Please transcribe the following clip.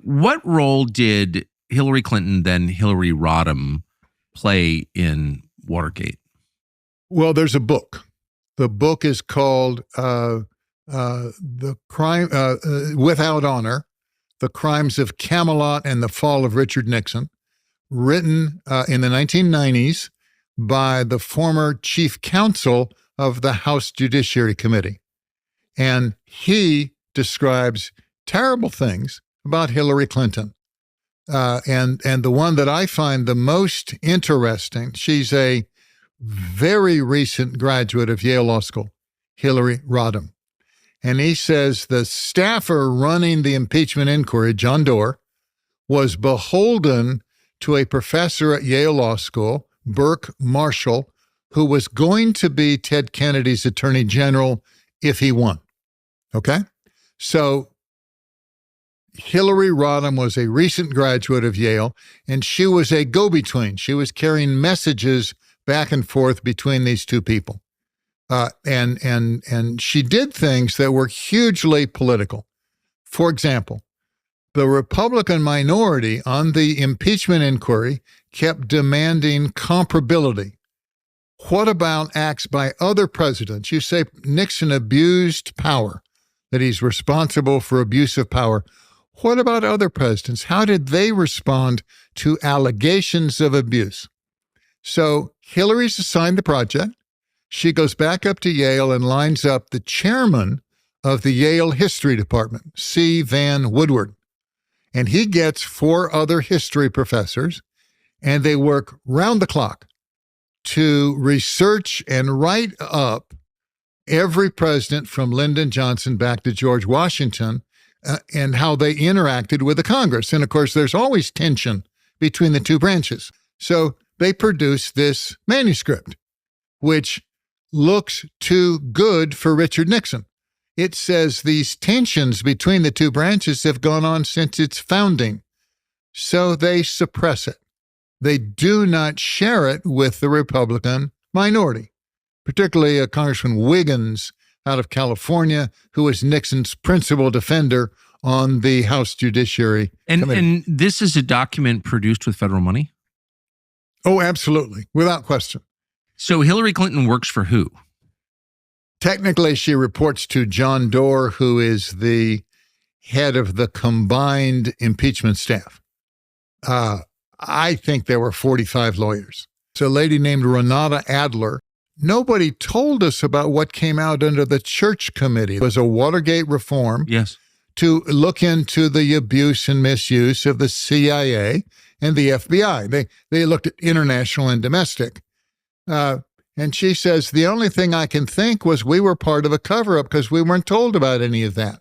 What role did Hillary Clinton, then Hillary Rodham, play in Watergate? Well, there's a book. The book is called The Crime Without Honor, The Crimes of Camelot and the Fall of Richard Nixon, written in the 1990s by the former chief counsel of the House Judiciary Committee. And he describes terrible things about Hillary Clinton. And the one that I find the most interesting, she's a very recent graduate of Yale Law School, Hillary Rodham. And he says the staffer running the impeachment inquiry, John Doerr, was beholden to a professor at Yale Law School, Burke Marshall, who was going to be Ted Kennedy's attorney general if he won. Okay? So Hillary Rodham was a recent graduate of Yale, and she was a go-between. She was carrying messages back and forth between these two people. And she did things that were hugely political. For example, the Republican minority on the impeachment inquiry kept demanding comparability. What about acts by other presidents? You say Nixon abused power, that he's responsible for abuse of power. What about other presidents? How did they respond to allegations of abuse? So Hillary's assigned the project. She goes back up to Yale and lines up the chairman of the Yale History Department, C. Van Woodward. And he gets 4 other history professors, and they work round the clock to research and write up every president from Lyndon Johnson back to George Washington and how they interacted with the Congress. And of course, there's always tension between the two branches. So they produce this manuscript, which looks too good for Richard Nixon. It says these tensions between the two branches have gone on since its founding. So they suppress it. They do not share it with the Republican minority, particularly Congressman Wiggins out of California, who was Nixon's principal defender on the House Judiciary Committee. And this is a document produced with federal money? Oh, absolutely, without question. So Hillary Clinton works for who? Technically, she reports to John Doerr, who is the head of the combined impeachment staff. I think there were 45 lawyers. It's a lady named Renata Adler. Nobody told us about what came out under the Church Committee. It was a Watergate reform. Yes. To look into the abuse and misuse of the CIA and the FBI. They looked at international and domestic. And she says, the only thing I can think was we were part of a cover-up because we weren't told about any of that.